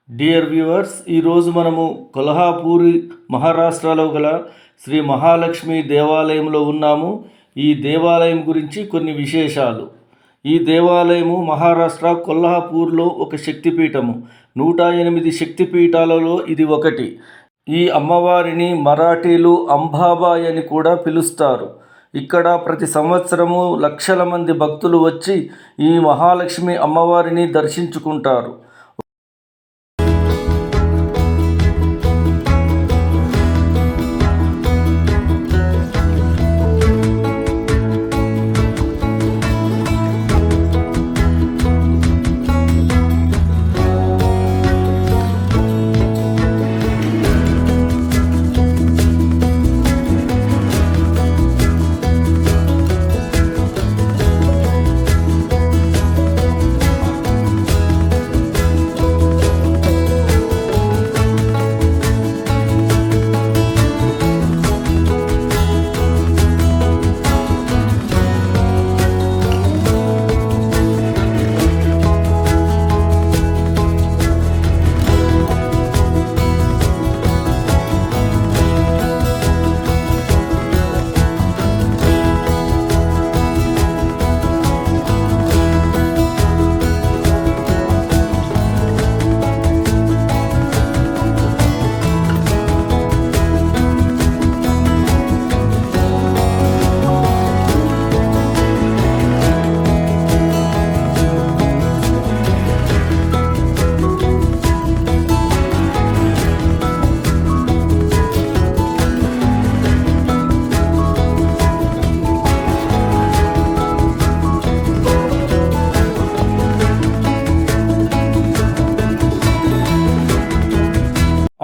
Dear viewers, ఈరోజు మనము కొల్హాపూరి మహారాష్ట్రలో గల శ్రీ మహాలక్ష్మి దేవాలయంలో ఉన్నాము. ఈ దేవాలయం గురించి కొన్ని విశేషాలు. ఈ దేవాలయము మహారాష్ట్ర కొల్హాపూర్లో ఒక శక్తిపీఠము. 108 శక్తిపీఠాలలో ఇది ఒకటి. ఈ అమ్మవారిని మరాఠీలు అంబాబాయి అని కూడా పిలుస్తారు. ఇక్కడ ప్రతి సంవత్సరము లక్షల మంది భక్తులు వచ్చి ఈ మహాలక్ష్మి అమ్మవారిని దర్శించుకుంటారు.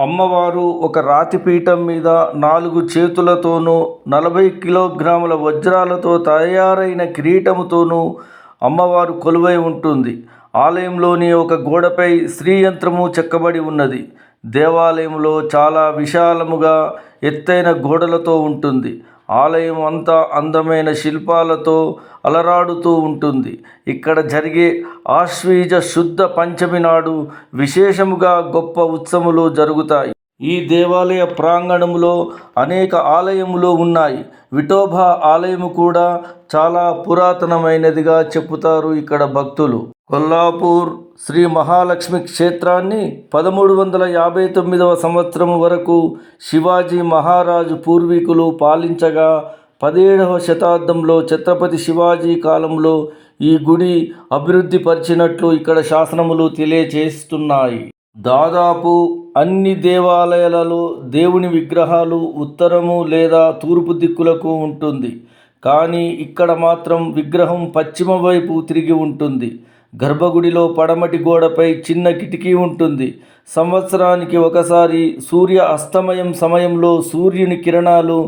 అమ్మవారు ఒక రాతి పీఠం మీద 4 చేతులతోనూ 40 కిలోగ్రాముల వజ్రాలతో తయారైన కిరీటముతోనూ అమ్మవారు కొలువై ఉంటుంది. ఆలయంలోని ఒక గోడపై శ్రీయంత్రము చెక్కబడి ఉన్నది. దేవాలయంలో చాలా విశాలముగా ఎత్తైన గోడలతో ఉంటుంది. ఆలయం అంతా అందమైన శిల్పాలతో అలరాడుతూ ఉంటుంది. ఇక్కడ జరిగే ఆశ్వీజ శుద్ధ పంచమి నాడు విశేషముగా గొప్ప ఉత్సవములు జరుగుతాయి. ఈ దేవాలయ ప్రాంగణంలో అనేక ఆలయములు ఉన్నాయి. విఠోబా ఆలయము కూడా చాలా పురాతనమైనదిగా చెప్పుతారు ఇక్కడ భక్తులు. కొల్హాపూర్ శ్రీ మహాలక్ష్మి క్షేత్రాన్ని 1359వ సంవత్సరం వరకు శివాజీ మహారాజు పూర్వీకులు పాలించగా 17వ శతాబ్దంలో ఛత్రపతి శివాజీ కాలంలో ఈ గుడి అభివృద్ధి పరిచినట్లు ఇక్కడ శాసనములు తెలియజేస్తున్నాయి. దాదాపు అన్ని దేవాలయాలలో దేవుని విగ్రహాలు ఉత్తరము లేదా తూర్పు దిక్కులకు ఉంటుంది. కానీ ఇక్కడ మాత్రం విగ్రహం పశ్చిమ వైపు తిరిగి ఉంటుంది. గర్భగుడిలో పడమటి గోడపై చిన్న కిటికీ ఉంటుంది. సంవత్సరానికి ఒకసారి సూర్య అస్తమయం సమయంలో సూర్యుని కిరణాలు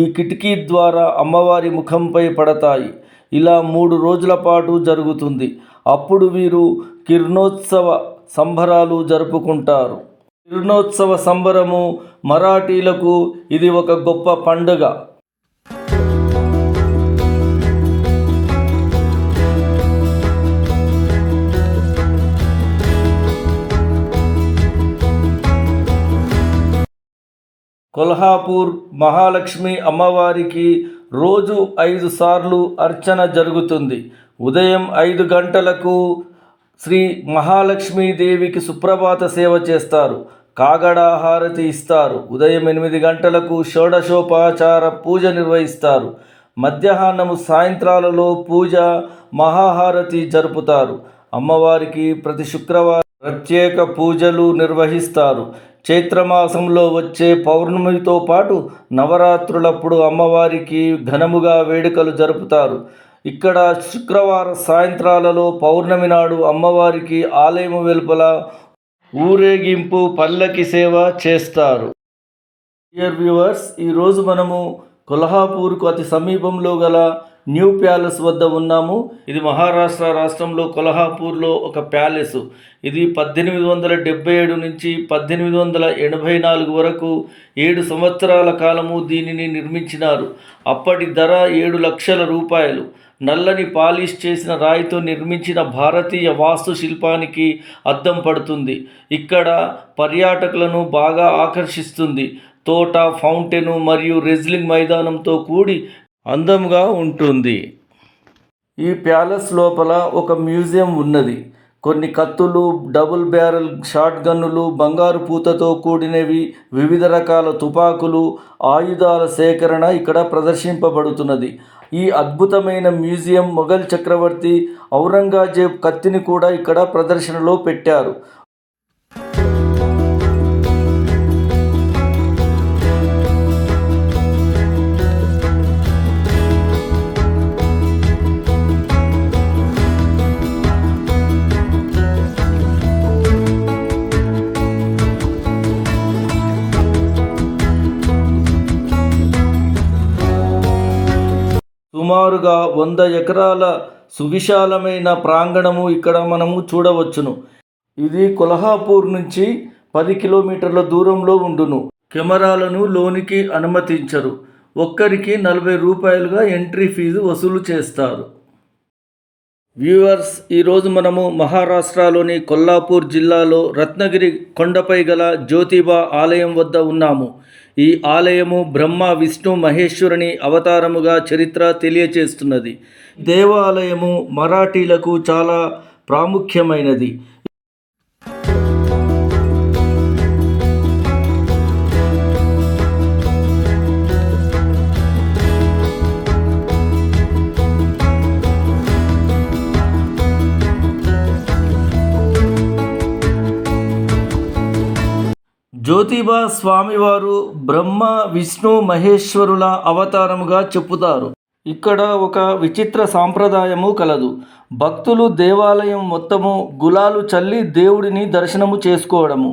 ఈ కిటికీ ద్వారా అమ్మవారి ముఖంపై పడతాయి. ఇలా 3 రోజుల పాటు జరుగుతుంది. అప్పుడు వీరు కిరణోత్సవ సంబరాలు జరుపుకుంటారు. కిరణోత్సవ సంబరము మరాఠీలకు ఇది ఒక గొప్ప పండుగ. కొల్హాపూర్ మహాలక్ష్మి అమ్మవారికి రోజు 5 సార్లు అర్చన జరుగుతుంది. ఉదయం 5 గంటలకు శ్రీ మహాలక్ష్మీదేవికి సుప్రభాత సేవ చేస్తారు. కాగడా హారతి ఇస్తారు. ఉదయం 8 గంటలకు షోడశోపచార పూజ నిర్వహిస్తారు. మధ్యాహ్నము సాయంత్రాలలో పూజ మహాహారతి జరుపుతారు. అమ్మవారికి ప్రతి శుక్రవారం ప్రత్యేక పూజలు నిర్వహిస్తారు. చైత్రమాసంలో వచ్చే పౌర్ణమితో పాటు నవరాత్రులప్పుడు అమ్మవారికి ఘనముగా వేడుకలు జరుపుతారు. ఇక్కడ శుక్రవారం సాయంత్రాలలో పౌర్ణమి నాడు అమ్మవారికి ఆలయము వెలుపల ఊరేగింపు పల్లకి సేవ చేస్తారు. డియర్ వ్యూవర్స్, ఈరోజు మనము కొల్హాపూర్కు అతి సమీపంలో గల న్యూ ప్యాలెస్ వద్ద ఉన్నాము. ఇది మహారాష్ట్ర రాష్ట్రంలో కొల్హాపూర్లో ఒక ప్యాలెస్. ఇది 1877 నుంచి 1884 వరకు 7 సంవత్సరాల కాలము దీనిని నిర్మించినారు. అప్పటి ధర 7 లక్షల రూపాయలు. నల్లని పాలిష్ చేసిన రాయితో నిర్మించిన భారతీయ వాస్తుశిల్పానికి అద్దం పడుతుంది. ఇక్కడ పర్యాటకులను బాగా ఆకర్షిస్తుంది. తోట, ఫౌంటైన్ మరియు రెజ్లింగ్ మైదానంతో కూడి అందంగా ఉంటుంది. ఈ ప్యాలెస్ లోపల ఒక మ్యూజియం ఉన్నది. కొన్ని కత్తులు, డబుల్ బ్యారెల్ షాట్ గన్నులు, బంగారు పూతతో కూడినవి, వివిధ రకాల తుపాకులు, ఆయుధాల సేకరణ ఇక్కడ ప్రదర్శింపబడుతున్నది. ఈ అద్భుతమైన మ్యూజియం మొఘల్ చక్రవర్తి ఔరంగజేబ్ కత్తిని కూడా ఇక్కడ ప్రదర్శనలో పెట్టారు. సుమారుగా 100 ఎకరాల సువిశాలమైన ప్రాంగణము ఇక్కడ మనము చూడవచ్చును. ఇది కొల్హాపూర్ నుంచి 10 కిలోమీటర్ల దూరంలో ఉండును. కెమెరాలను లోనికి అనుమతించరు. ఒక్కరికి 40 రూపాయలుగా ఎంట్రీ ఫీజు వసూలు చేస్తారు. వ్యూవర్స్, ఈరోజు మనము మహారాష్ట్రలోని కొల్హాపూర్ జిల్లాలో రత్నగిరి కొండపై గల జ్యోతిబా ఆలయం వద్ద ఉన్నాము. ఈ ఆలయము బ్రహ్మ, విష్ణు, మహేశ్వరుని అవతారముగా చరిత్ర తెలియచేస్తున్నది. దేవాలయము మరాఠీలకు చాలా ప్రాముఖ్యమైనది. జ్యోతిబా స్వామివారు బ్రహ్మ, విష్ణు, మహేశ్వరుల అవతారముగా చెప్పుతారు. ఇక్కడ ఒక విచిత్ర సాంప్రదాయము కలదు. భక్తులు దేవాలయం మొత్తము గులాలు చల్లి దేవుడిని దర్శనము చేసుకోవడము.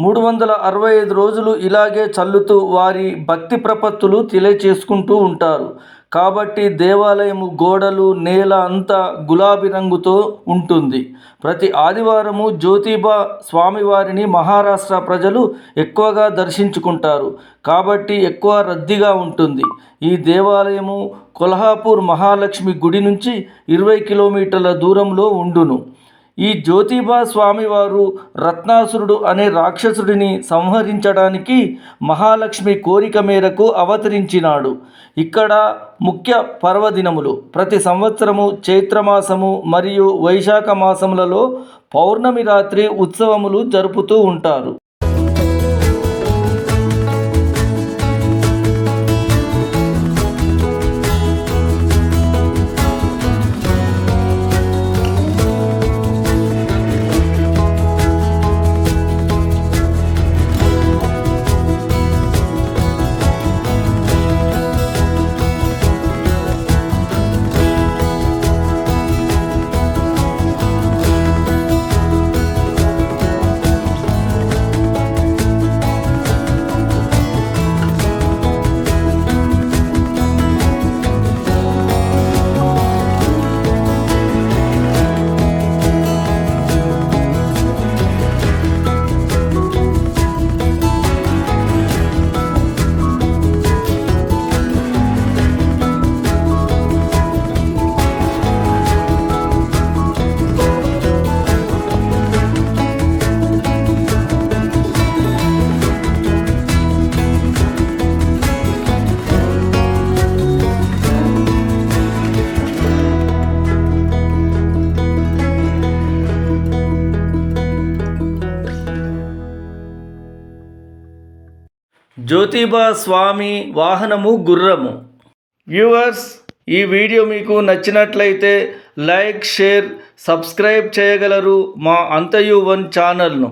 365 రోజులు ఇలాగే చల్లుతూ వారి భక్తి ప్రపత్తులు తెలియచేసుకుంటూ ఉంటారు. కాబట్టి దేవాలయము గోడలు, నేల అంతా గులాబీ రంగుతో ఉంటుంది. ప్రతి ఆదివారము జ్యోతిబా స్వామివారిని మహారాష్ట్ర ప్రజలు ఎక్కువగా దర్శించుకుంటారు. కాబట్టి ఎక్కువ రద్దీగా ఉంటుంది. ఈ దేవాలయము కొల్హాపూర్ మహాలక్ష్మి గుడి నుంచి 20 కిలోమీటర్ల దూరంలో ఉండును. ఈ జ్యోతిబా స్వామివారు రత్నాసురుడు అనే రాక్షసుడిని సంహరించడానికి మహాలక్ష్మి కోరిక మేరకు అవతరించినాడు. ఇక్కడ ముఖ్య పర్వదినములు ప్రతి సంవత్సరము చైత్రమాసము మరియు వైశాఖ మాసములలో పౌర్ణమి రాత్రి ఉత్సవములు జరుపుతూ ఉంటారు. జ్యోతిబా స్వామి వాహనము గుర్రము. వ్యూవర్స్, ఈ వీడియో మీకు నచ్చినట్లయితే లైక్, షేర్, సబ్స్క్రైబ్ చేయగలరు మా అంతయు వన్ ఛానల్ను.